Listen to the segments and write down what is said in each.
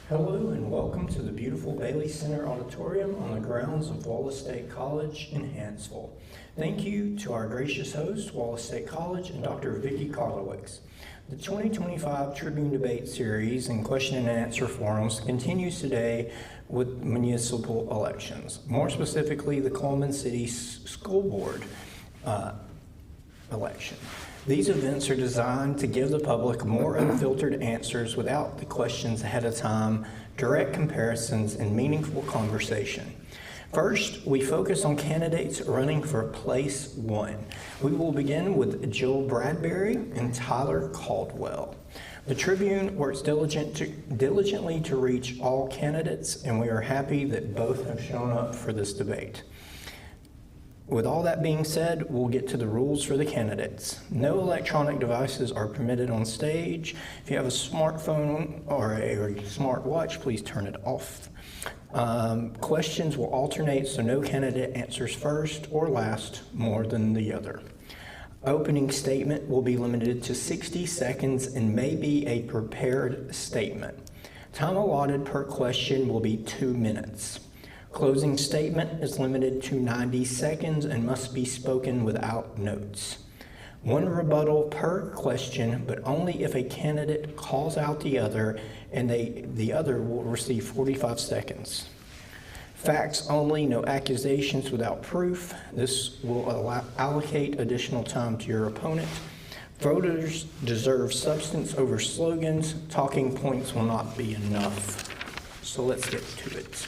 Hello and welcome to the beautiful Bailey Center Auditorium on the grounds of Wallace State College in Hanceville. Thank you to our gracious host, Wallace State College, and Dr. Vicki Karlowicz. The 2025 Tribune Debate Series and question and answer forums continues today with municipal elections. More specifically, the Cullman City School Board election. These events are designed to give the public more unfiltered answers without the questions ahead of time, direct comparisons, and meaningful conversation. First, we focus on candidates running for place one. We will begin with Jill Bradbury and Tyler Caldwell. The Tribune works diligently to reach all candidates, and we are happy that both have shown up for this debate. With all that being said, we'll get to the rules for the candidates. No electronic devices are permitted on stage. If you have a smartphone or a smartwatch, please turn it off. Questions will alternate, so no candidate answers first or last more than the other. Opening statement will be limited to 60 seconds and may be a prepared statement. Time allotted per question will be 2 minutes. Closing statement is limited to 90 seconds and must be spoken without notes. One rebuttal per question, but only if a candidate calls out the other, and the other will receive 45 seconds. Facts only, no accusations without proof. This will allocate additional time to your opponent. Voters deserve substance over slogans. Talking points will not be enough. So let's get to it.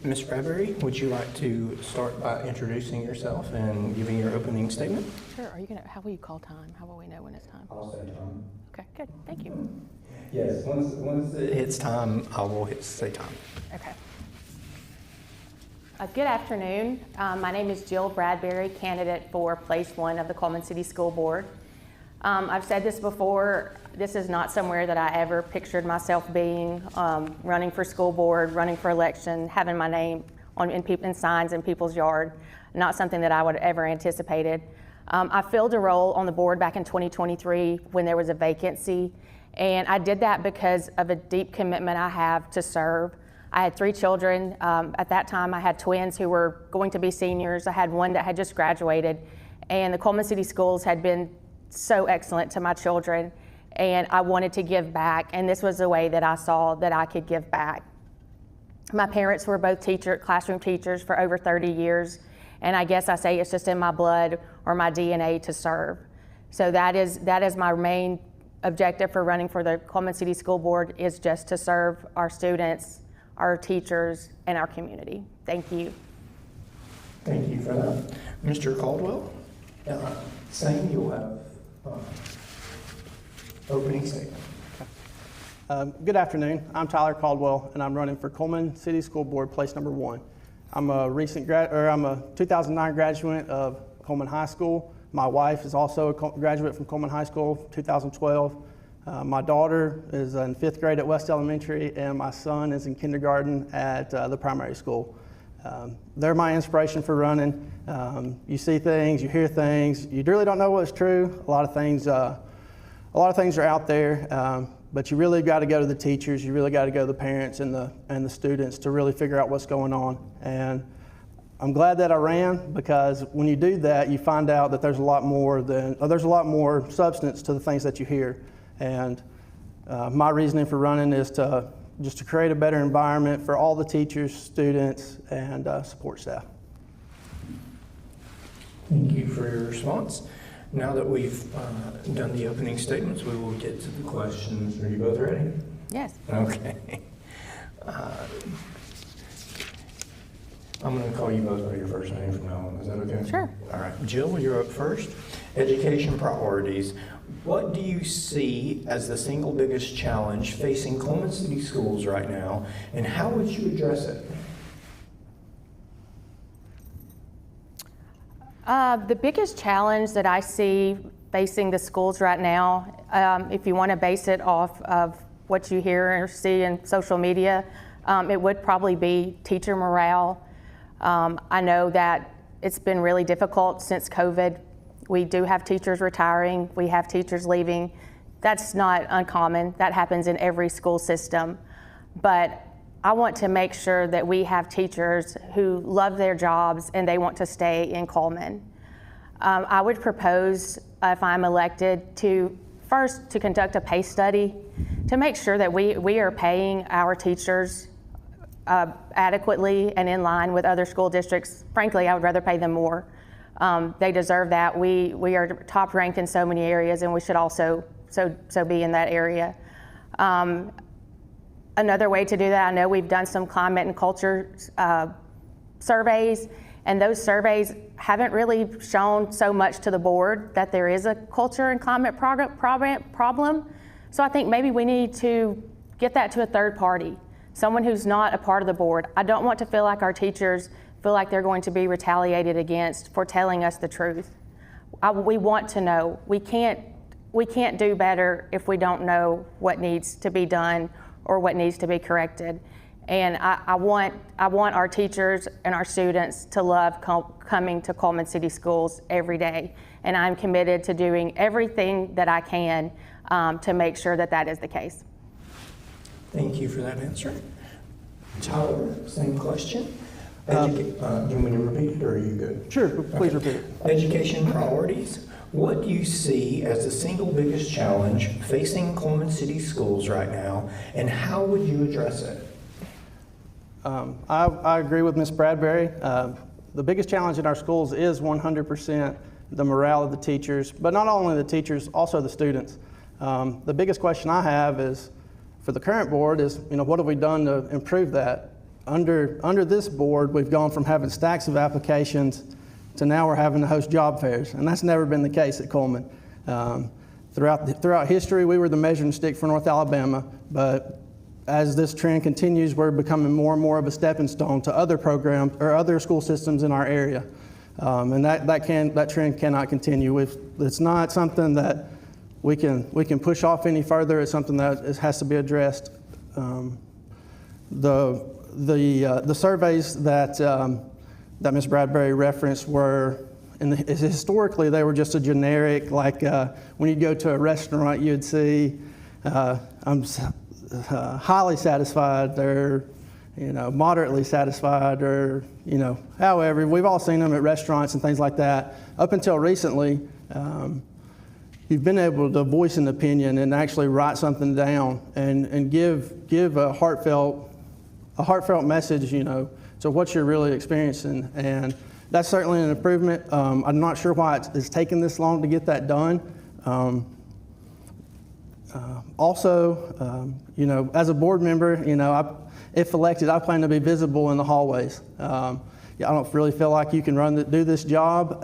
Ms. Bradbury, would you like to start by introducing yourself and giving your opening statement? Sure. How will you call time? How will we know when it's time? I'll say time. Okay, good. Thank you. Yes, once it hits time, I will say time. Okay. Good afternoon. My name is Jill Bradbury, candidate for place one of the Cullman City School Board. I've said this before, this is not somewhere that I ever pictured myself being, running for school board, running for election, having my name in signs in people's yard, not something that I would have ever anticipated. I filled a role on the board back in 2023 when there was a vacancy, and I did that because of a deep commitment I have to serve. I had 3 children. At that time, I had twins who were going to be seniors. I had one that had just graduated, and the Cullman City Schools had been so excellent to my children, and I wanted to give back, and this was the way that I saw that I could give back. My parents were both classroom teachers for over 30 years, and I guess I say it's just in my blood or my DNA to serve. So that is my main objective for running for the Cullman City School Board, is just to serve our students, our teachers, and our community. Thank you. Thank you for that. Mr. Caldwell, same, you'll have opening statement. Good afternoon. I'm Tyler Caldwell, and I'm running for Cullman City School Board, place number 1. I'm a 2009 graduate of Cullman High School. My wife is also a graduate from Cullman High School, 2012. My daughter is in 5th grade at West Elementary, and my son is in kindergarten at the primary school. They're my inspiration for running. You see things, you hear things, you really don't know what's true. A lot of things are out there, but you really got to go to the teachers. You really got to go to the parents and the students to really figure out what's going on. And I'm glad that I ran, because when you do that, you find out that there's a lot more substance to the things that you hear. And my reasoning for running is to create a better environment for all the teachers, students, and support staff. Thank you for your response. Now that we've done the opening statements, we will get to the questions. Are you both ready? Yes. Okay. I'm going to call you both by your first name from now on. Is that okay? Sure. All right. Jill, you're up first. Education priorities. What do you see as the single biggest challenge facing Cullman City Schools right now, and how would you address it? The biggest challenge that I see facing the schools right now, if you want to base it off of what you hear or see in social media, it would probably be teacher morale. I know that it's been really difficult since COVID. We do have teachers retiring, we have teachers leaving. that's not uncommon. That happens in every school system. But I want to make sure that we have teachers who love their jobs and they want to stay in Cullman. I would propose, if I'm elected, to conduct a pay study to make sure that we are paying our teachers adequately and in line with other school districts. Frankly, I would rather pay them more. They deserve that. We are top ranked in so many areas, and we should also so be in that area. Another way to do that, I know we've done some climate and culture surveys, and those surveys haven't really shown so much to the board that there is a culture and climate problem. So I think maybe we need to get that to a third party, someone who's not a part of the board. I don't want to feel like our teachers feel like they're going to be retaliated against for telling us the truth. We want to know. We can't do better if we don't know what needs to be done or what needs to be corrected. And I want our teachers and our students to love coming to Cullman City Schools every day. And I'm committed to doing everything that I can to make sure that that is the case. Thank you for that answer. Tyler, same question. Do you want me to repeat it, or are you good? Sure, please repeat it. Education priorities. What do you see as the single biggest challenge facing Cullman City Schools right now, and how would you address it? I agree with Ms. Bradbury. The biggest challenge in our schools is 100% the morale of the teachers, but not only the teachers, also the students. The biggest question I have is, for the current board, is what have we done to improve that? Under this board, we've gone from having stacks of applications to now we're having to host job fairs, and that's never been the case at Cullman. Throughout history, we were the measuring stick for North Alabama, but as this trend continues, we're becoming more and more of a stepping stone to other programs or other school systems in our area, and that trend cannot continue. It's not something that we can push off any further. It's something that has to be addressed. The surveys that Ms. Bradbury referenced were, historically, they were just a generic, like when you go to a restaurant, you'd see, I'm highly satisfied, or moderately satisfied, or however. We've all seen them at restaurants and things like that. Up until recently, you've been able to voice an opinion and actually write something down and give a heartfelt message, to what you're really experiencing, and that's certainly an improvement. I'm not sure why it's taken this long to get that done. Also, as a board member, if elected, I plan to be visible in the hallways. I don't really feel like you can do this job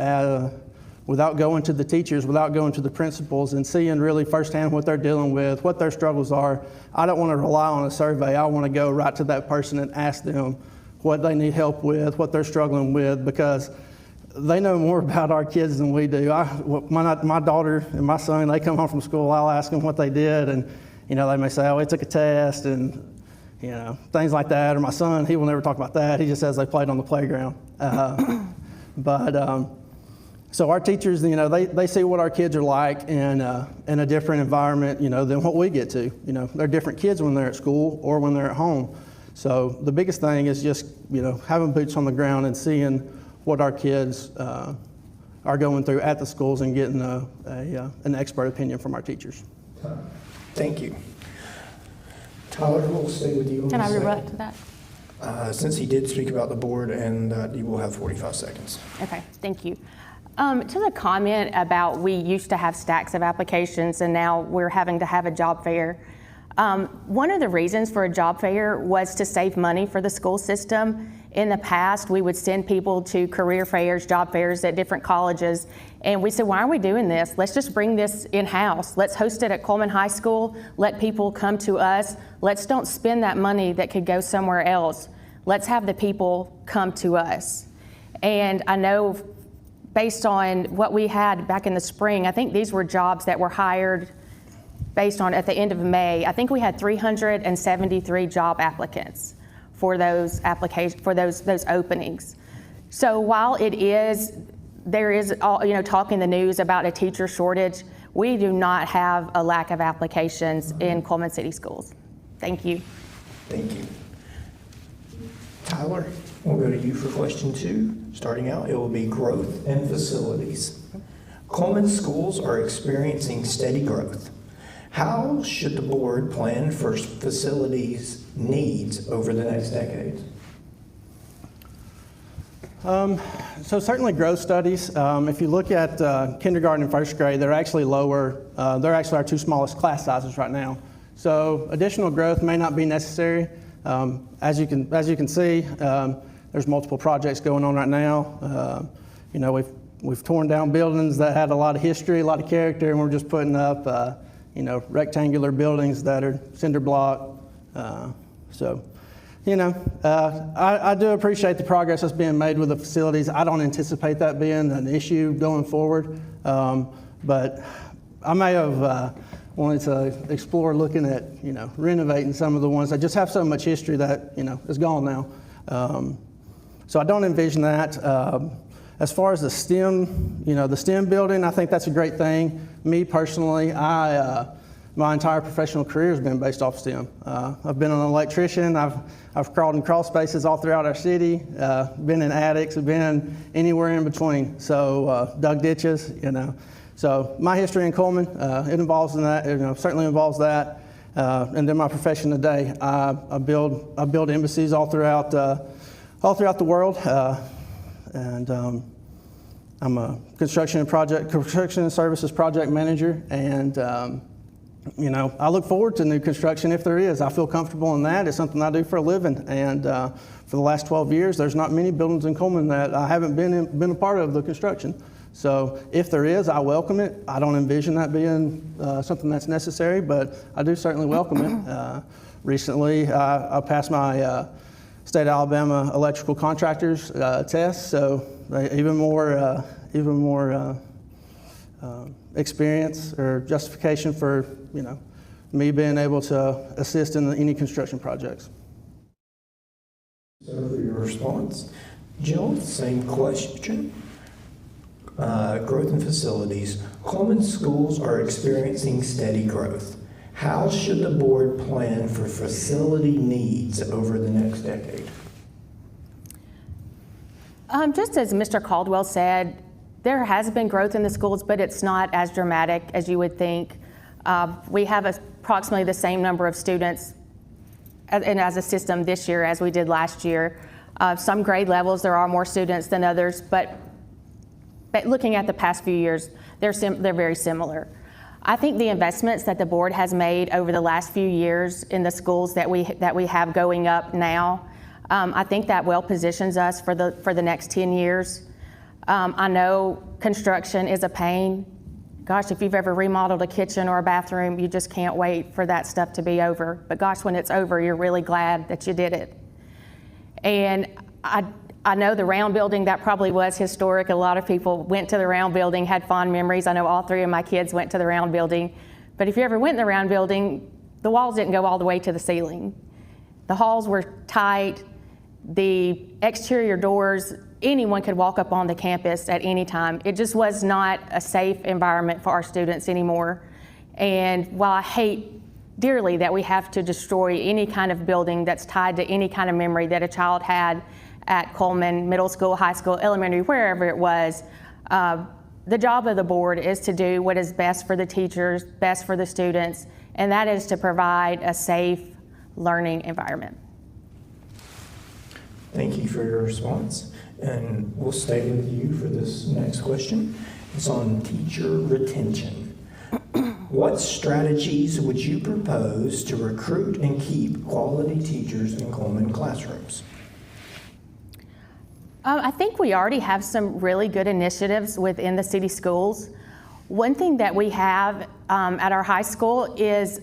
without going to the teachers, without going to the principals and seeing really firsthand what they're dealing with, what their struggles are. I don't want to rely on a survey. I want to go right to that person and ask them what they need help with, what they're struggling with, because they know more about our kids than we do. My daughter and my son, they come home from school, I'll ask them what they did, and they may say, oh, we took a test, and things like that. Or my son, he will never talk about that. He just says they played on the playground. So our teachers, they see what our kids are like in a different environment, than what we get to. They're different kids when they're at school or when they're at home. So the biggest thing is just, having boots on the ground and seeing what our kids are going through at the schools and getting an expert opinion from our teachers. Thank you. Tyler, we'll stay with you. Can I rebut to that? Since he did speak about the board, and you will have 45 seconds. Okay, thank you. To the comment about we used to have stacks of applications and now we're having to have a job fair. One of the reasons for a job fair was to save money for the school system. In the past, we would send people to career fairs, job fairs at different colleges, and we said, why are we doing this? Let's just bring this in-house. Let's host it at Cullman High School. Let people come to us. Let's don't spend that money that could go somewhere else. Let's have the people come to us. And I know based on what we had back in the spring, I think these were jobs that were hired based on at the end of May. I think we had 373 job applicants for those those openings. So while there is talk in the news about a teacher shortage, we do not have a lack of applications in Cullman City Schools. Thank you. Thank you. Tyler, we'll go to you for question 2. Starting out, it will be growth and facilities. Cullman schools are experiencing steady growth. How should the board plan for facilities needs over the next decade? So certainly growth studies. If you look at kindergarten and first grade, they're actually lower. They're actually our 2 smallest class sizes right now. So additional growth may not be necessary. As you can see, there's multiple projects going on right now. We've torn down buildings that had a lot of history, a lot of character, and we're just putting up rectangular buildings that are cinder block. I do appreciate the progress that's being made with the facilities. I don't anticipate that being an issue going forward, but I may have wanted to explore looking at renovating some of the ones that just have so much history that is gone now. So I don't envision that. As far as the STEM, the STEM building, I think that's a great thing. Me personally, my entire professional career has been based off STEM. I've been an electrician. I've crawled in crawl spaces all throughout our city. Been in attics. I've been anywhere in between. So dug ditches. So my history in Cullman, it involves in that. Certainly involves that. And then my profession today, I build embassies all throughout the world. And I'm a construction and services project manager, and I look forward to new construction if there is. I feel comfortable in that. It's something I do for a living, and for the last 12 years, there's not many buildings in Cullman that I haven't been a part of the construction. So if there is, I welcome it. I don't envision that being something that's necessary, but I do certainly welcome it. Recently, I passed my State of Alabama electrical contractors test, so even more experience or justification for me being able to assist in any construction projects. So for your response, Jill, same question. Growth and facilities. Cullman schools are experiencing steady growth. How should the board plan for facility needs over the next decade? Just as Mr. Caldwell said, there has been growth in the schools, but it's not as dramatic as you would think. We have approximately the same number of students as a system this year as we did last year. Some grade levels, there are more students than others, but looking at the past few years, they're very similar. I think the investments that the board has made over the last few years in the schools that we have going up now, I think that well positions us for the next 10 years. I know construction is a pain. Gosh, if you've ever remodeled a kitchen or a bathroom, you just can't wait for that stuff to be over. But gosh, when it's over, you're really glad that you did it. And I know the round building, that probably was historic. A lot of people went to the round building, had fond memories. I know all 3 of my kids went to the round building. But if you ever went in the round building, the walls didn't go all the way to the ceiling. The halls were tight. The exterior doors, anyone could walk up on the campus at any time. It just was not a safe environment for our students anymore. And while I hate dearly that we have to destroy any kind of building that's tied to any kind of memory that a child had at Cullman, middle school, high school, elementary, wherever it was, the job of the board is to do what is best for the teachers, best for the students, and that is to provide a safe learning environment. Thank you for your response. And we'll stay with you for this next question. It's on teacher retention. What strategies would you propose to recruit and keep quality teachers in Cullman classrooms? I think we already have some really good initiatives within the city schools. One thing that we have at our high school is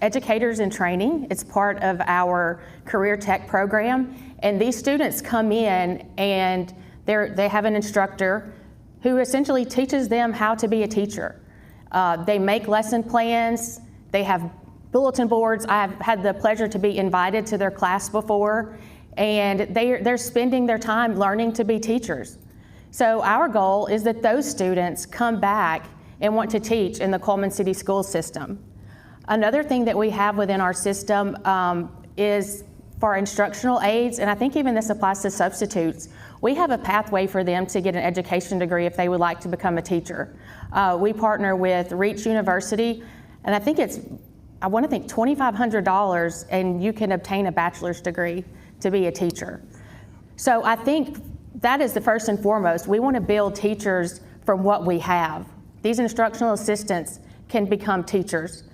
educators in training. It's part of our career tech program. And these students come in and they have an instructor who essentially teaches them how to be a teacher. They make lesson plans. They have bulletin boards. I've had the pleasure to be invited to their class before. And they're spending their time learning to be teachers. So our goal is that those students come back and want to teach in the Cullman City School System. Another thing that we have within our system is for instructional aides, and I think even this applies to substitutes. We have a pathway for them to get an education degree if they would like to become a teacher. We partner with Reach University, and I think it's $2,500, and you can obtain a bachelor's degree to be a teacher. So I think that is the first and foremost. We want to build teachers from what we have. These instructional assistants can become teachers.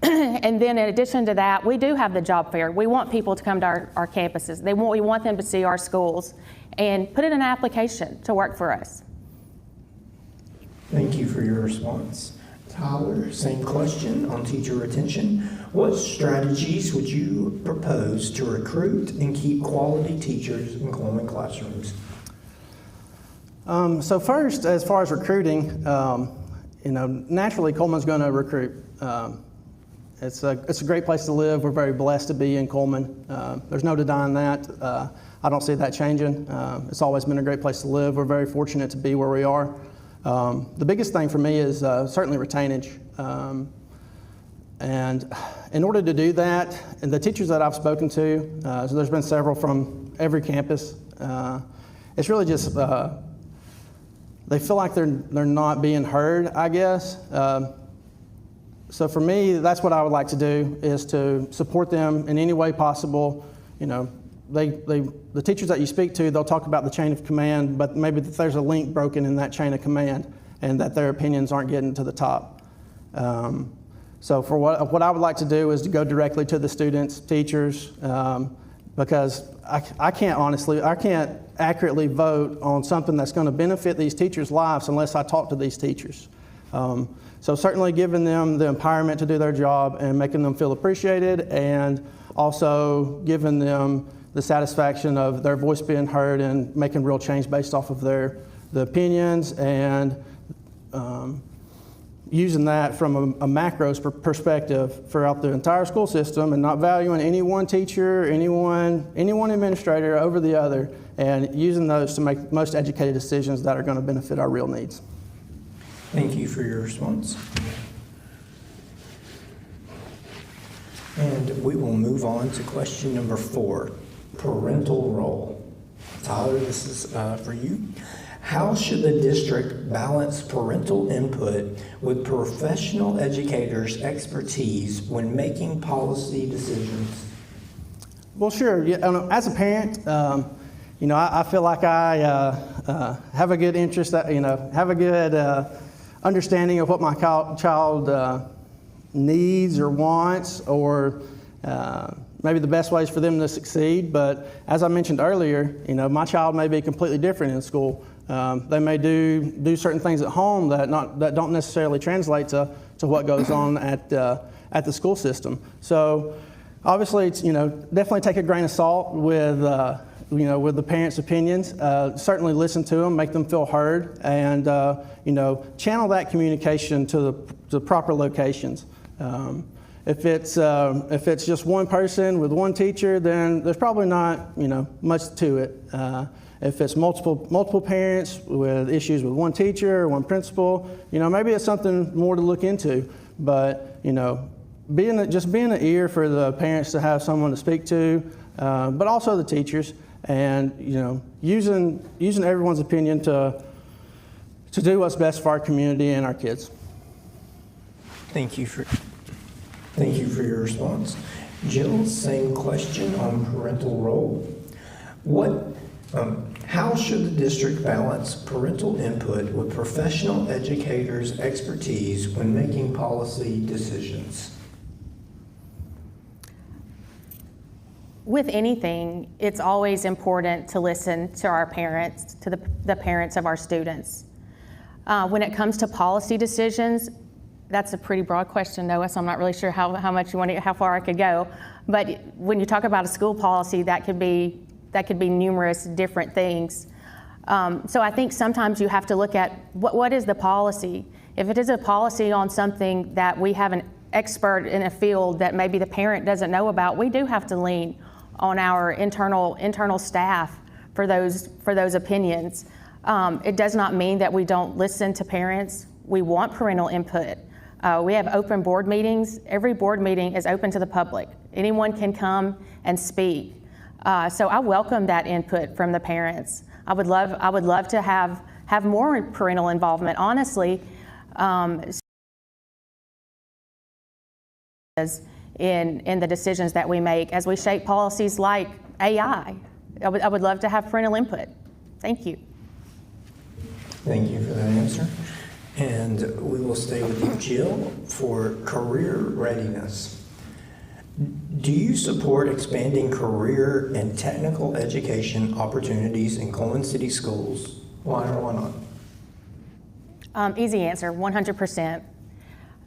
And then in addition to that, we do have the job fair. We want people to come to our campuses. We want them to see our schools and put in an application to work for us. Thank you for your response. Tyler, same question on teacher retention. What strategies would you propose to recruit and keep quality teachers in Cullman classrooms? So first, as far as recruiting, naturally Cullman's going to recruit. It's a great place to live. We're very blessed to be in Cullman. There's no denying that. I don't see that changing. It's always been a great place to live. We're very fortunate to be where we are. The biggest thing for me is certainly retainage. And in order to do that, and the teachers that I've spoken to, so there's been several from every campus, it's really just, they feel like they're not being heard, I guess. So for me, that's what I would like to do, is to support them in any way possible. The teachers that you speak to, they'll talk about the chain of command, but maybe that there's a link broken in that chain of command and that their opinions aren't getting to the top. So for what I would like to do is to go directly to the students, teachers, because I can't accurately vote on something that's going to benefit these teachers' lives unless I talk to these teachers. So certainly giving them the empowerment to do their job and making them feel appreciated, and also giving them the satisfaction of their voice being heard and making real change based off of the opinions, and using that from a macro perspective throughout the entire school system, and not valuing any one teacher, any one administrator over the other, and using those to make most educated decisions that are going to benefit our real needs. Thank you for your response. And we will move on to question number 4, parental role. Tyler, this is for you. How should the district balance parental input with professional educators' expertise when making policy decisions? Well, sure. As a parent, I feel like I have a good interest, have a good understanding of what my child needs or wants, or maybe the best ways for them to succeed. But as I mentioned earlier, my child may be completely different in school. They may do certain things at home that don't necessarily translate to what goes on at the school system. So obviously, it's definitely take a grain of salt with the parents' opinions. Certainly listen to them, make them feel heard, and channel that communication to the proper locations. If it's just one person with one teacher, then there's probably not much to it. If it's multiple parents with issues with one teacher or one principal, maybe it's something more to look into. But being an ear for the parents to have someone to speak to, but also the teachers, and using everyone's opinion to do what's best for our community and our kids. Thank you for your response. Jill, same question on parental role. How should the district balance parental input with professional educators' expertise when making policy decisions? With anything, it's always important to listen to our parents, to the parents of our students. When it comes to policy decisions, that's a pretty broad question, Noah, so I'm not really sure how far I could go. But when you talk about a school policy, that could be numerous different things. So I think sometimes you have to look at what is the policy. If it is a policy on something that we have an expert in a field that maybe the parent doesn't know about, we do have to lean on our internal staff for those opinions. It does not mean that we don't listen to parents. We want parental input. We have open board meetings. Every board meeting is open to the public. Anyone can come and speak. So I welcome that input from the parents. I would love to have more parental involvement, honestly, in the decisions that we make as we shape policies like AI. I would love to have parental input. Thank you. Thank you for that answer. And we will stay with you, Jill, for career readiness. Do you support expanding career and technical education opportunities in Cullman City Schools? Why or why not? Easy answer, 100%.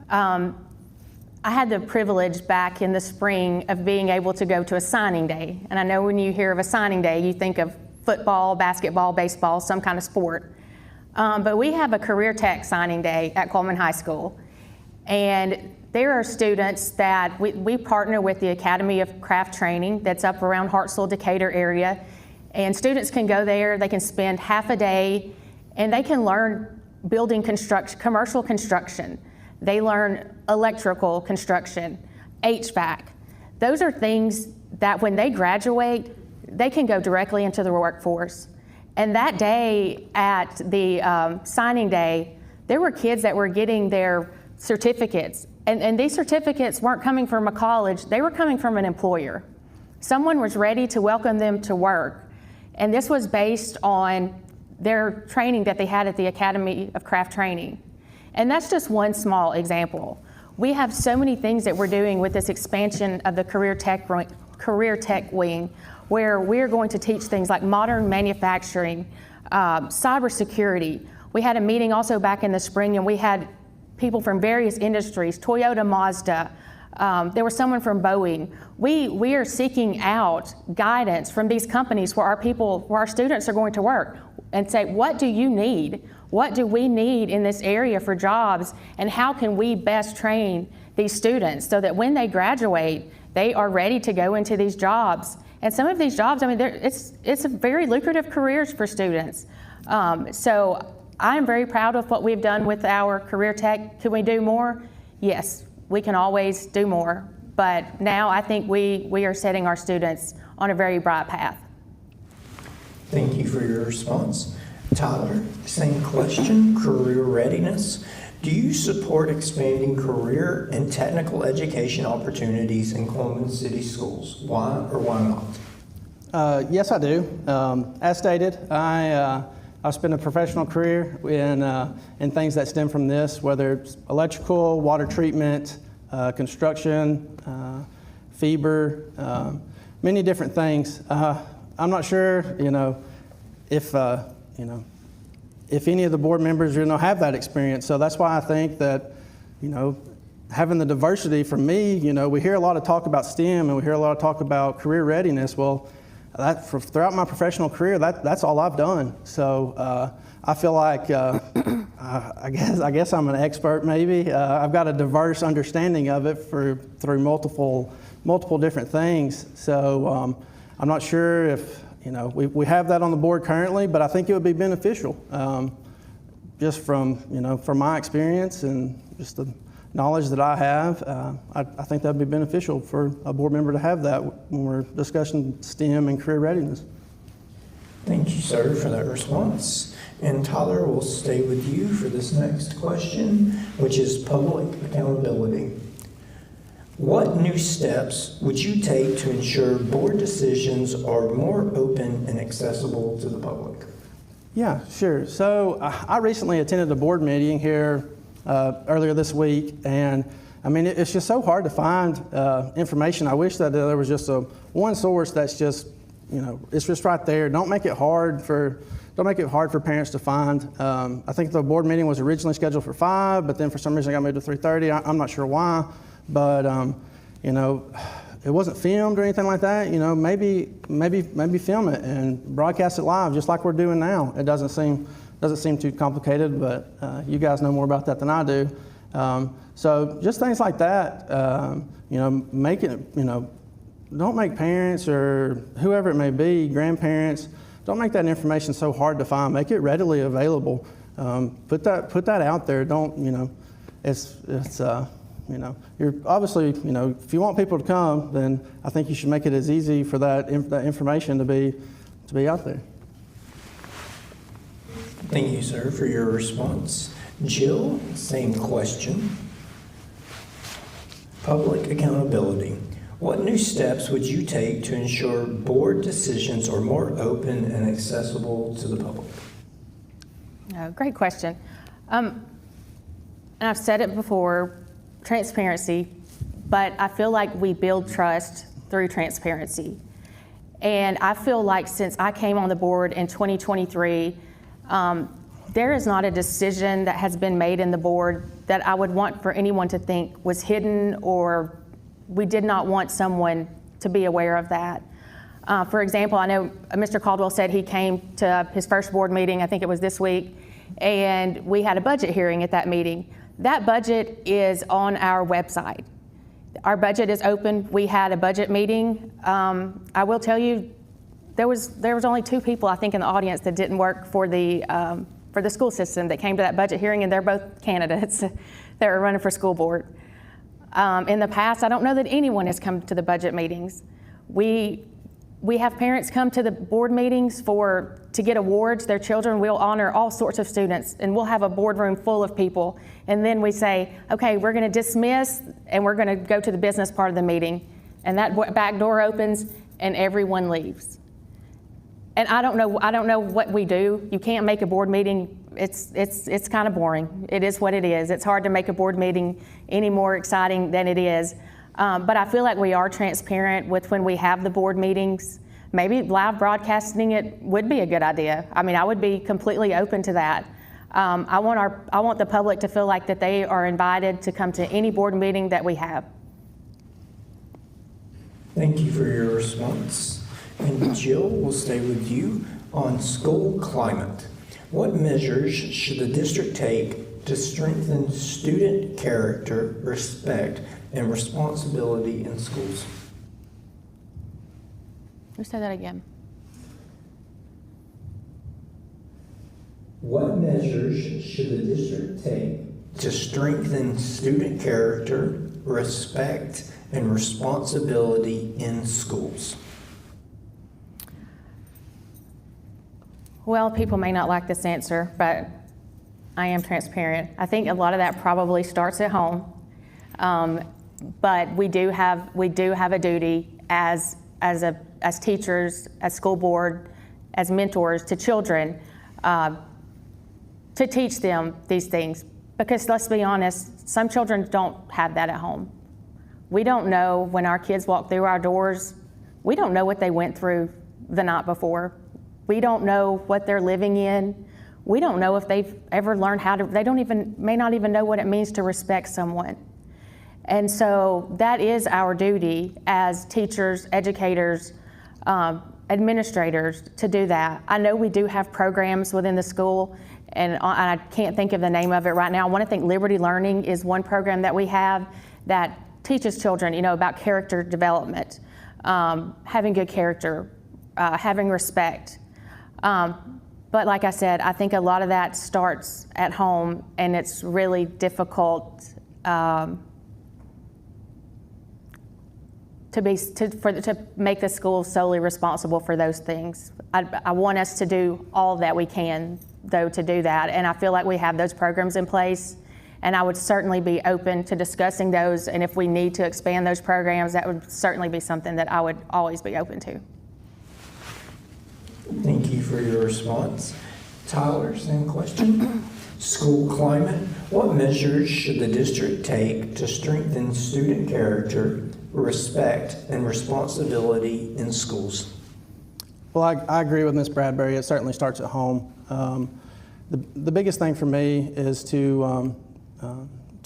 I had the privilege back in the spring of being able to go to a signing day. And I know when you hear of a signing day, you think of football, basketball, baseball, some kind of sport. But we have a career tech signing day at Cullman High School. And there are students that we partner with the Academy of Craft Training that's up around Hartsville, Decatur area. And students can go there, they can spend half a day, and they can learn building construction, commercial construction. They learn electrical construction, HVAC. Those are things that when they graduate, they can go directly into the workforce. And that day at the signing day, there were kids that were getting their certificates. And these certificates weren't coming from a college, they were coming from an employer. Someone was ready to welcome them to work. And this was based on their training that they had at the Academy of Craft Training. And that's just one small example. We have so many things that we're doing with this expansion of the career tech wing, where we're going to teach things like modern manufacturing, cybersecurity. We had a meeting also back in the spring, and we had people from various industries, Toyota, Mazda, there was someone from Boeing. We are seeking out guidance from these companies where our students are going to work, and say, what do you need? What do we need in this area for jobs, and how can we best train these students so that when they graduate, they are ready to go into these jobs? And some of these jobs, I mean, it's a very lucrative careers for students. So I'm very proud of what we've done with our career tech. Can we do more? Yes, we can always do more. But now I think we are setting our students on a very bright path. Thank you for your response. Tyler, same question, career readiness. Do you support expanding career and technical education opportunities in Cullman City Schools? Why or why not? Yes, I do. As stated, I've spent a professional career in things that stem from this, whether it's electrical, water treatment, construction, fiber, many different things. I'm not sure, if any of the board members, have that experience. So that's why I think that, having the diversity for me, we hear a lot of talk about STEM and we hear a lot of talk about career readiness. Well, throughout my professional career, that's all I've done. So I feel like, I guess I'm an expert maybe. I've got a diverse understanding of it through multiple different things. So I'm not sure if, we have that on the board currently, but I think it would be beneficial, just from my experience and just the knowledge that I have. I think that would be beneficial for a board member to have that when we're discussing STEM and career readiness. Thank you, sir, for that response. And Tyler, we'll stay with you for this next question, which is public accountability. What new steps would you take to ensure board decisions are more open and accessible to the public? Yeah, sure. So I recently attended a board meeting here earlier this week, and I mean, it's just so hard to find information. I wish that there was just one source that's just, it's just right there. Don't make it hard for parents to find. I think the board meeting was originally scheduled for 5, but then for some reason it got moved to 3:30. I'm not sure why. But it wasn't filmed or anything like that. Maybe film it and broadcast it live, just like we're doing now. It doesn't seem too complicated, but you guys know more about that than I do. So just things like that. Don't make parents or whoever it may be, grandparents, don't make that information so hard to find. Make it readily available. put that out there. Don't, it's you're obviously, if you want people to come, then I think you should make it as easy for that information to be out there. Thank you, sir, for your response. Jill, same question. Public accountability. What new steps would you take to ensure board decisions are more open and accessible to the public? Great question. And I've said it before, transparency, but I feel like we build trust through transparency. And I feel like since I came on the board in 2023, there is not a decision that has been made in the board that I would want for anyone to think was hidden, or we did not want someone to be aware of that. For example, I know Mr. Caldwell said he came to his first board meeting, I think it was this week, and we had a budget hearing at that meeting. That budget is on our website. Our budget is open. We had a budget meeting. I will tell you, there was only 2 people, I think, in the audience that didn't work for the school system that came to that budget hearing, and they're both candidates that are running for school board. In the past, I don't know that anyone has come to the budget meetings. We have parents come to the board meetings to get awards. Their children will honor all sorts of students, and we'll have a boardroom full of people. And then we say, okay, we're going to dismiss, and we're going to go to the business part of the meeting. And that back door opens, and everyone leaves. And I don't know what we do. You can't make a board meeting. It's kind of boring. It is what it is. It's hard to make a board meeting any more exciting than it is. But I feel like we are transparent with when we have the board meetings. Maybe live broadcasting it would be a good idea. I mean, I would be completely open to that. I want the public to feel like that they are invited to come to any board meeting that we have. Thank you for your response. And Jill, we'll stay with you on school climate. What measures should the district take to strengthen student character, respect, and responsibility in schools? Let's say that again. What measures should the district take to strengthen student character, respect, and responsibility in schools? Well, People may not like this answer, but I am transparent. I think a lot of that probably starts at home. But we do have a duty as teachers, as school board, as mentors to children, to teach them these things. Because let's be honest, some children don't have that at home. We don't know when our kids walk through our doors, we don't know what they went through the night before. We don't know what they're living in. We don't know if they've ever learned may not even know what it means to respect someone. And so that is our duty as teachers, educators, administrators to do that. I know we do have programs within the school, and I can't think of the name of it right now. I want to think Liberty Learning is one program that we have that teaches children, about character development, having good character, having respect. But like I said, I think a lot of that starts at home, and it's really difficult to make the school solely responsible for those things. I want us to do all that we can, though, to do that, and I feel like we have those programs in place, and I would certainly be open to discussing those, and if we need to expand those programs, that would certainly be something that I would always be open to. Thank you for your response. Tyler, same question. School climate. What measures should the district take to strengthen student character, respect, and responsibility in schools? Well, I agree with Ms. Bradbury. It certainly starts at home. The biggest thing for me is to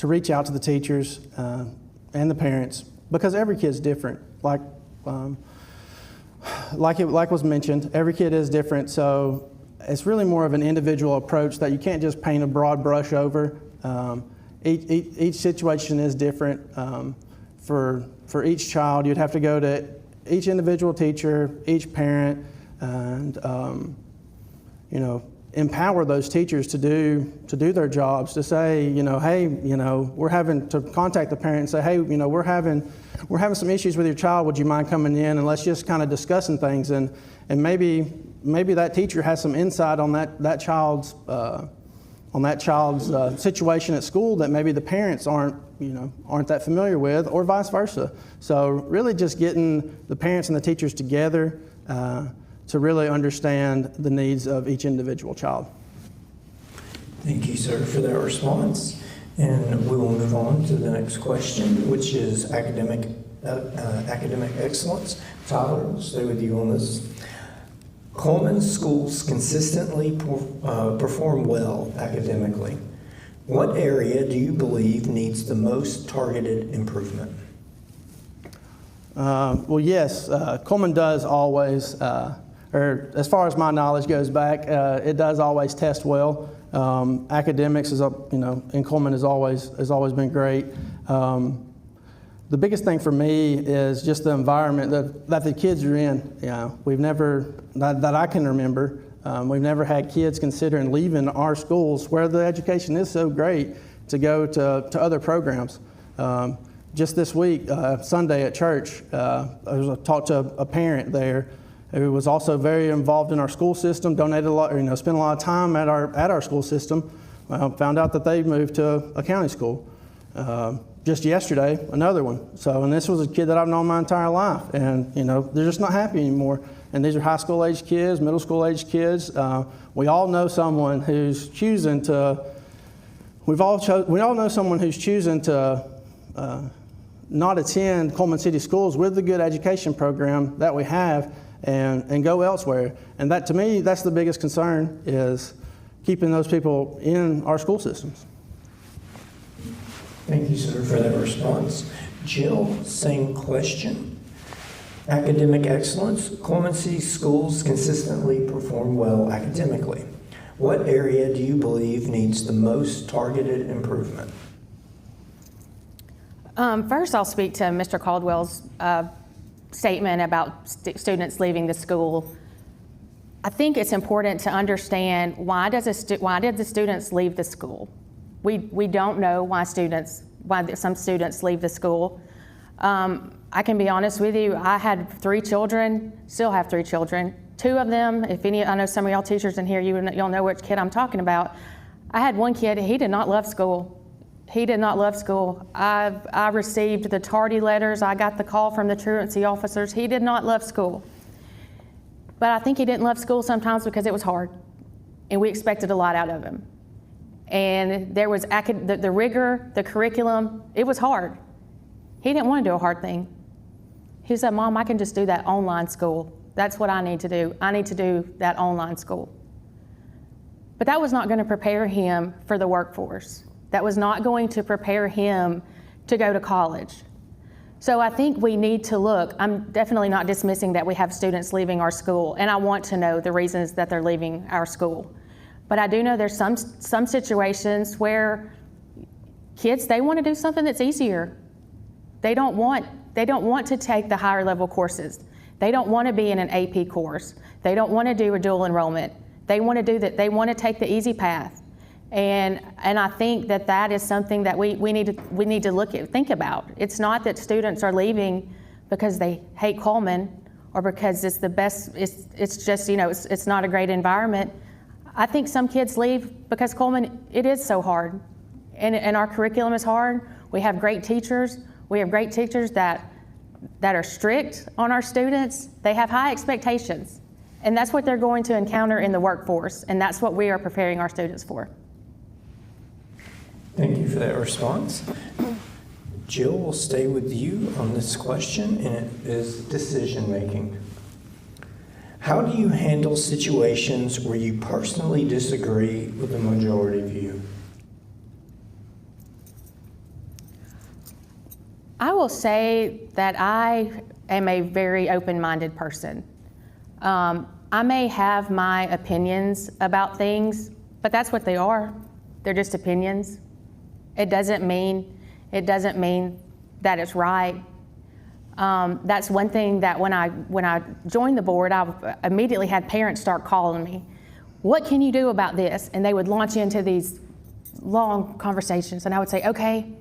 reach out to the teachers and the parents, because every kid's different. Like was mentioned, every kid is different, so it's really more of an individual approach that you can't just paint a broad brush over. Each situation is different. For each child, you'd have to go to each individual teacher, each parent, and empower those teachers to do their jobs, to say, hey, we're having to contact the parent and say, hey, we're having some issues with your child. Would you mind coming in and let's just kind of discussing things, and maybe that teacher has some insight on that child's situation at school that maybe the parents aren't that familiar with, or vice versa. So really just getting the parents and the teachers together to really understand the needs of each individual child. Thank you, sir, for that response. And we will move on to the next question, which is academic excellence. Tyler, we'll stay with you on this. Cullman schools consistently perform well academically. What area do you believe needs the most targeted improvement? Well, yes, Cullman does always, or as far as my knowledge goes back, it does always test well. Academics is in Cullman has always been great. The biggest thing for me is just the environment that the kids are in. We've never, that I can remember, we've never had kids considering leaving our schools where the education is so great to go to other programs. Just this week, Sunday at church, I talked to a parent there who was also very involved in our school system, donated a lot, spent a lot of time at our school system. Found out that they moved to a county school. Just yesterday, another one. And this was a kid that I've known my entire life, and they're just not happy anymore. And these are high school age kids, middle school age kids. We all know someone who's choosing to. We all know someone who's choosing to not attend Cullman City Schools with the good education program that we have, and go elsewhere. And that, to me, that's the biggest concern, is keeping those people in our school systems. Thank you, sir, for that response. Jill, same question. Academic excellence. Cullman City Schools consistently perform well academically. What area do you believe needs the most targeted improvement? First, I'll speak to Mr. Caldwell's statement about students leaving the school. I think it's important to understand why did the students leave the school. We don't know why some students leave the school. I can be honest with you. I had 3 children, still have 3 children. 2 of them, I know some of y'all teachers in here, you'll know which kid I'm talking about. I had one kid, he did not love school. He did not love school. I received the tardy letters. I got the call from the truancy officers. He did not love school. But I think he didn't love school sometimes because it was hard, and we expected a lot out of him. And there was the rigor, the curriculum, it was hard. He didn't want to do a hard thing. He said, Mom, I can just do that online school. That's what I need to do. I need to do that online school. But that was not going to prepare him for the workforce. That was not going to prepare him to go to college. So I think we need to look. I'm definitely not dismissing that we have students leaving our school, and I want to know the reasons that they're leaving our school. But I do know there's some situations where kids, they want to do something that's easier. They don't want to take the higher level courses. They don't want to be in an AP course. They don't want to do a dual enrollment. They want to do that. They want to take the easy path. And I think that is something that we need to think about. It's not that students are leaving because they hate Cullman or because it's the best. It's just it's not a great environment. I think some kids leave because Cullman, it is so hard, and our curriculum is hard. We have great teachers. We have great teachers that are strict on our students. They have high expectations, and that's what they're going to encounter in the workforce, and that's what we are preparing our students for. Thank you for that response. Jill, will stay with you on this question, and it is decision making. How do you handle situations where you personally disagree with the majority view? I will say that I am a very open-minded person. I may have my opinions about things, but that's what they are. They're just opinions. It doesn't mean that it's right. That's one thing that when I joined the board, I immediately had parents start calling me. what can you do about this? And they would launch into these long conversations, and I would say, okay,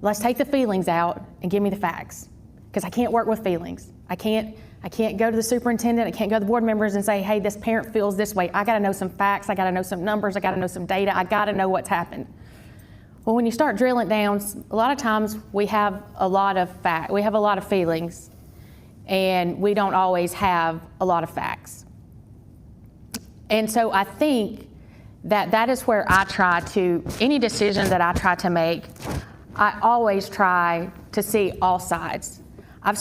let's take the feelings out and give me the facts, because I can't work with feelings. I can't go to the superintendent, I can't go to the board members and say, hey, this parent feels this way. I gotta know some facts, I gotta know some numbers, I gotta know some data, I gotta know what's happened. Well, when you start drilling down, a lot of times we have a lot of we have a lot of feelings, and we don't always have a lot of facts. And so I think that is where I try to, any decision that I try to make, I always try to see all sides. I know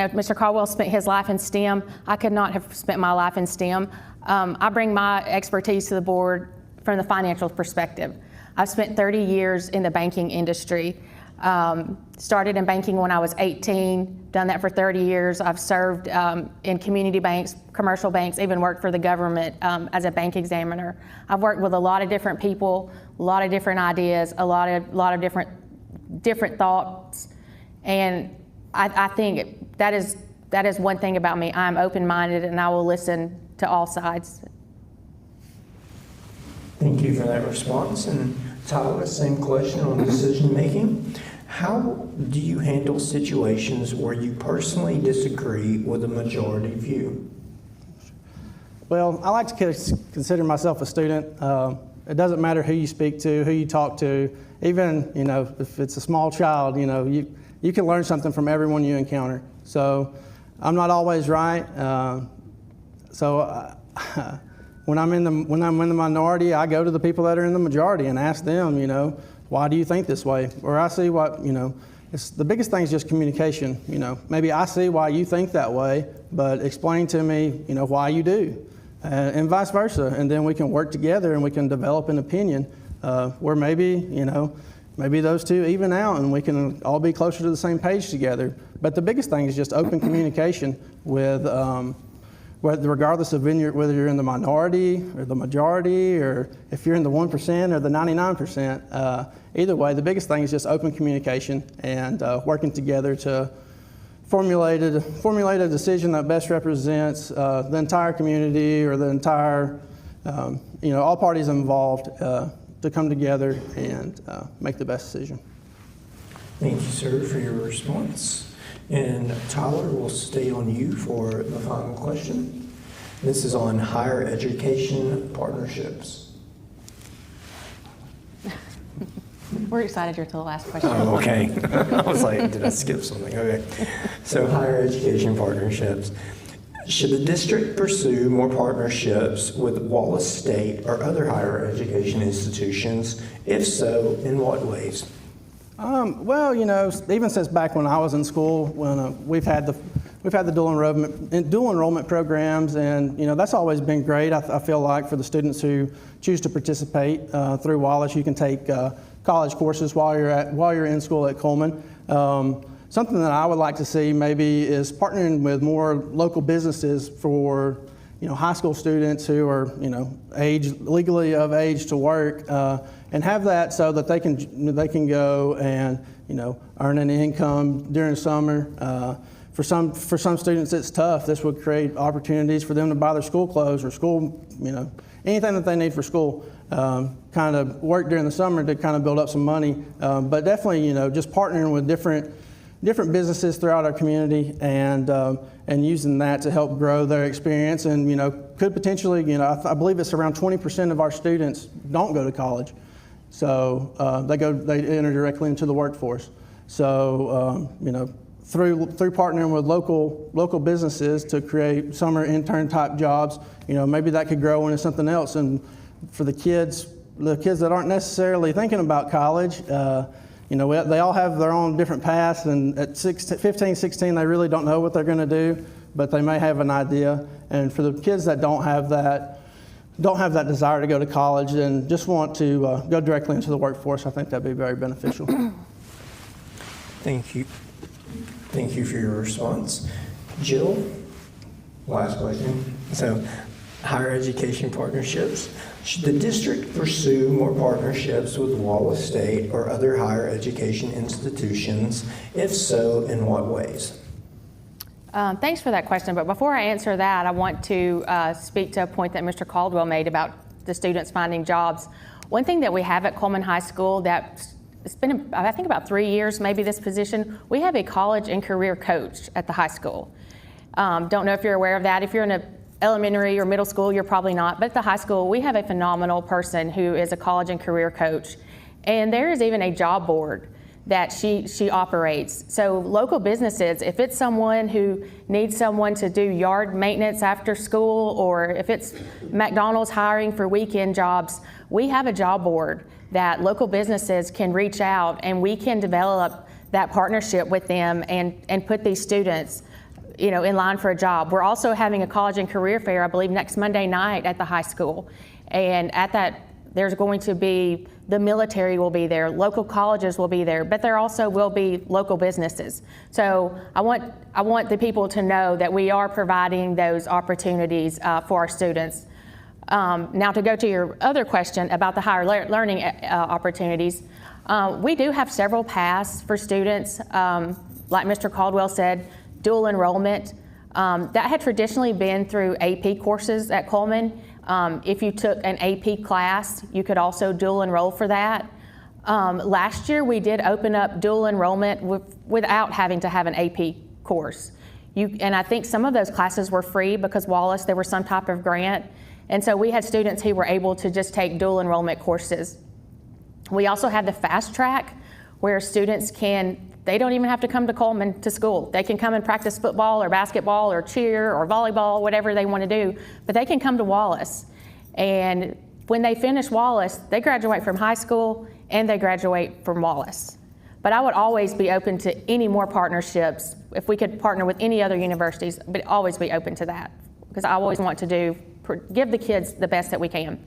Mr. Caldwell spent his life in STEM. I could not have spent my life in STEM. I bring my expertise to the board from the financial perspective. I've spent 30 years in the banking industry. Started in banking when I was 18, done that for 30 years. I've served in community banks, commercial banks, even worked for the government as a bank examiner. I've worked with a lot of different people, a lot of different ideas, a lot of different thoughts, and I think that is one thing about me. I'm open-minded, and I will listen to all sides. Thank you for that response. And Tyler, same question on decision making. How do you handle situations where you personally disagree with a majority view? Well, I like to consider myself a student. It doesn't matter who you speak to, who you talk to. Even, if it's a small child, you can learn something from everyone you encounter. So I'm not always right. When I'm in the minority, I go to the people that are in the majority and ask them, why do you think this way? Or I see it's the biggest thing is just communication. Maybe I see why you think that way, but explain to me, why you do, and vice versa. And then we can work together and we can develop an opinion where maybe those two even out and we can all be closer to the same page together. But the biggest thing is just open communication with, regardless of whether you're in the minority or the majority, or if you're in the 1% or the 99%. Either way, the biggest thing is just open communication and working together to formulate a decision that best represents the entire community or the entire, all parties involved to come together and make the best decision. Thank you, sir, for your response. And Tyler, we'll stay on you for the final question. This is on higher education partnerships. We're excited you're to the last question. Oh, okay. I was like, did I skip something? Okay. So higher education partnerships. Should the district pursue more partnerships with Wallace State or other higher education institutions? If so, in what ways? Well, even since back when I was in school, when we've had the dual enrollment programs, and that's always been great. I feel like for the students who choose to participate through Wallace, you can take college courses while you're in school at Cullman. Something that I would like to see maybe is partnering with more local businesses for high school students who are legally of age to work, and have that so that they can go and earn an income during summer. For some students it's tough. This would create opportunities for them to buy their school clothes or school, anything that they need for school. Kind of work during the summer to kind of build up some money. But definitely, just partnering with different businesses throughout our community and using that to help grow their experience, and could potentially, I believe it's around 20% of our students don't go to college, so they enter directly into the workforce. So through partnering with local businesses to create summer intern type jobs, maybe that could grow into something else. And for the kids that aren't necessarily thinking about college, they all have their own different paths, and at 15, 16, they really don't know what they're going to do, but they may have an idea. And for the kids that don't have that desire to go to college and just want to go directly into the workforce, I think that'd be very beneficial. Thank you. Thank you for your response. Jill, last question. So, higher education partnerships. Should the district pursue more partnerships with Wallace State or other higher education institutions? If so, in what ways? Thanks for that question, but before I answer that, I want to speak to a point that Mr. Caldwell made about the students finding jobs. One thing that we have at Cullman High School that it's been, I think, about 3 years, maybe this position, we have a college and career coach at the high school. Don't know if you're aware of that. If you're in an elementary or middle school, you're probably not, but at the high school, we have a phenomenal person who is a college and career coach. And there is even a job board that she operates. So local businesses, if it's someone who needs someone to do yard maintenance after school, or if it's McDonald's hiring for weekend jobs, we have a job board that local businesses can reach out, and we can develop that partnership with them and put these students, you know, in line for a job. We're also having a college and career fair, I believe, next Monday night at the high school. And at that, there's going to be, the military will be there, local colleges will be there, but there also will be local businesses. So I want the people to know that we are providing those opportunities for our students. Now, to go to your other question about the higher learning opportunities, we do have several paths for students. Like Mr. Caldwell said, dual enrollment. That had traditionally been through AP courses at Cullman. If you took an AP class, you could also dual enroll for that. Last year, we did open up dual enrollment without having to have an AP course. And I think some of those classes were free because Wallace, there was some type of grant. And so we had students who were able to just take dual enrollment courses. We also have the fast track where students they don't even have to come to Cullman to school. They can come and practice football or basketball or cheer or volleyball, whatever they want to do, but they can come to Wallace. And when they finish Wallace, they graduate from high school and they graduate from Wallace. But I would always be open to any more partnerships. If we could partner with any other universities, but always be open to that, because I always want to give the kids the best that we can.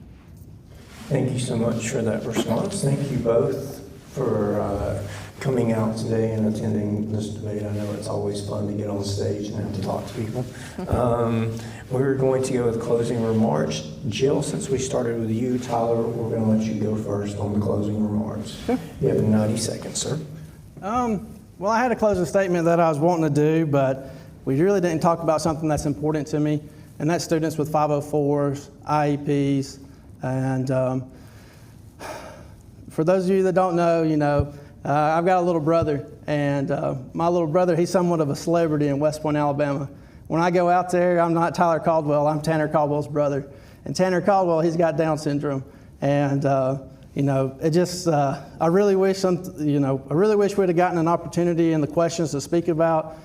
Thank you so much for that response. Thank you both for coming out today and attending this debate. I know it's always fun to get on stage and have to talk to people. We're going to go with closing remarks. Jill, since we started with you, Tyler, we're going to let you go first on the closing remarks. Sure. You have 90 seconds, sir. Well, I had a closing statement that I was wanting to do, but we really didn't talk about something that's important to me, and that's students with 504s, IEPs, and for those of you that don't know, you know, I've got a little brother, and my little brother, he's somewhat of a celebrity in West Point, Alabama. When I go out there, I'm not Tyler Caldwell, I'm Tanner Caldwell's brother. And Tanner Caldwell, he's got Down syndrome. And, you know, it just, I really wish we'd have gotten an opportunity in the questions to speak about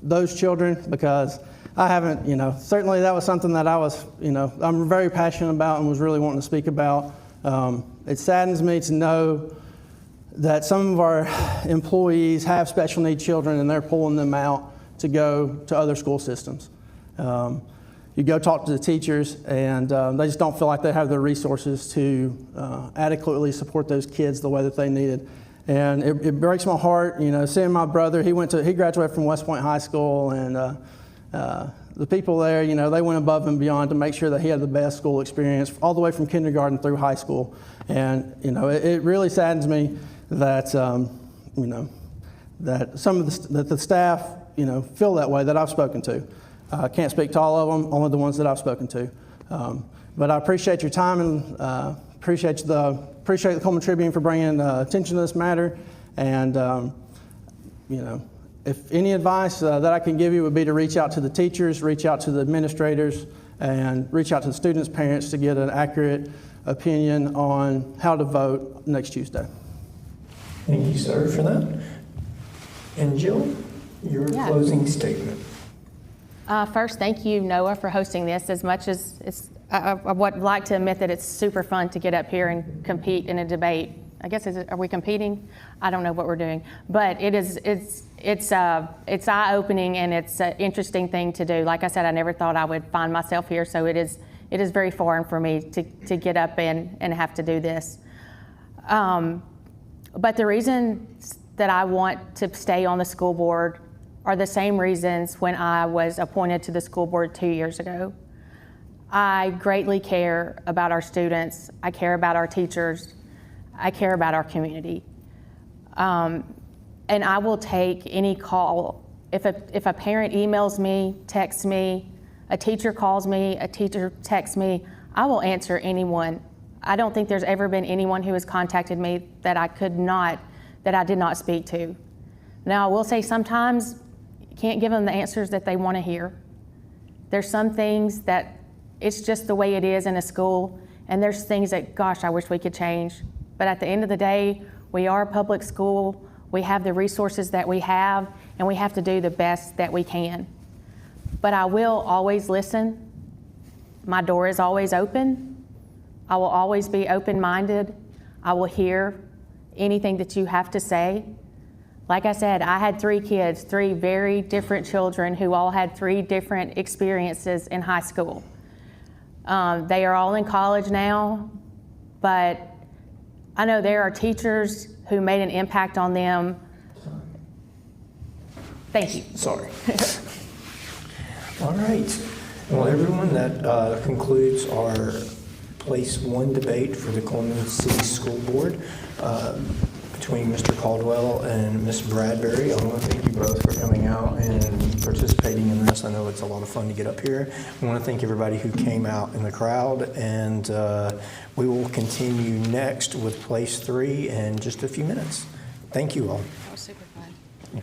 those children, because I haven't, you know, certainly that was something that I was, you know, I'm very passionate about and was really wanting to speak about. It saddens me to know that some of our employees have special needs children and they're pulling them out to go to other school systems. You go talk to the teachers and they just don't feel like they have the resources to adequately support those kids the way that they needed. And it breaks my heart, you know, seeing my brother, he graduated from West Point High School, and the people there, you know, they went above and beyond to make sure that he had the best school experience all the way from kindergarten through high school. And, you know, it really saddens me that, you know, that some of the staff, you know, feel that way that I've spoken to. I can't speak to all of them, only the ones that I've spoken to. But I appreciate your time and appreciate the Cullman Tribune for bringing attention to this matter. And, you know, if any advice that I can give you would be to reach out to the teachers, reach out to the administrators, and reach out to the students' parents to get an accurate opinion on how to vote next Tuesday. Thank you, sir, for that. And Jill, your closing statement. First, thank you, Noah, for hosting this. As much as I would like to admit that it's super fun to get up here and compete in a debate. I guess, are we competing? I don't know what we're doing, but it's eye-opening and it's an interesting thing to do. Like I said, I never thought I would find myself here, so it is very foreign for me to get up and have to do this. But the reasons that I want to stay on the school board are the same reasons when I was appointed to the school board 2 years ago. I greatly care about our students. I care about our teachers. I care about our community. And I will take any call if a parent emails me, texts me, a teacher calls me, a teacher texts me, I will answer anyone. I don't think there's ever been anyone who has contacted me that I did not speak to. Now, I will say sometimes you can't give them the answers that they want to hear. There's some things that it's just the way it is in a school, and there's things that, gosh, I wish we could change. But at the end of the day, we are a public school, we have the resources that we have, and we have to do the best that we can. But I will always listen. My door is always open. I will always be open-minded. I will hear anything that you have to say. Like I said, I had 3 kids, 3 very different children who all had 3 different experiences in high school. They are all in college now, but I know there are teachers who made an impact on them. Thank you. Sorry. All right. Well, everyone, that concludes our Place 1 debate for the Cullman City School Board between Mr. Caldwell and Ms. Bradbury. I want to thank you both for coming out and participating in this. I know it's a lot of fun to get up here. I want to thank everybody who came out in the crowd, and we will continue next with Place 3 in just a few minutes. Thank you all. That was super fun. Yeah.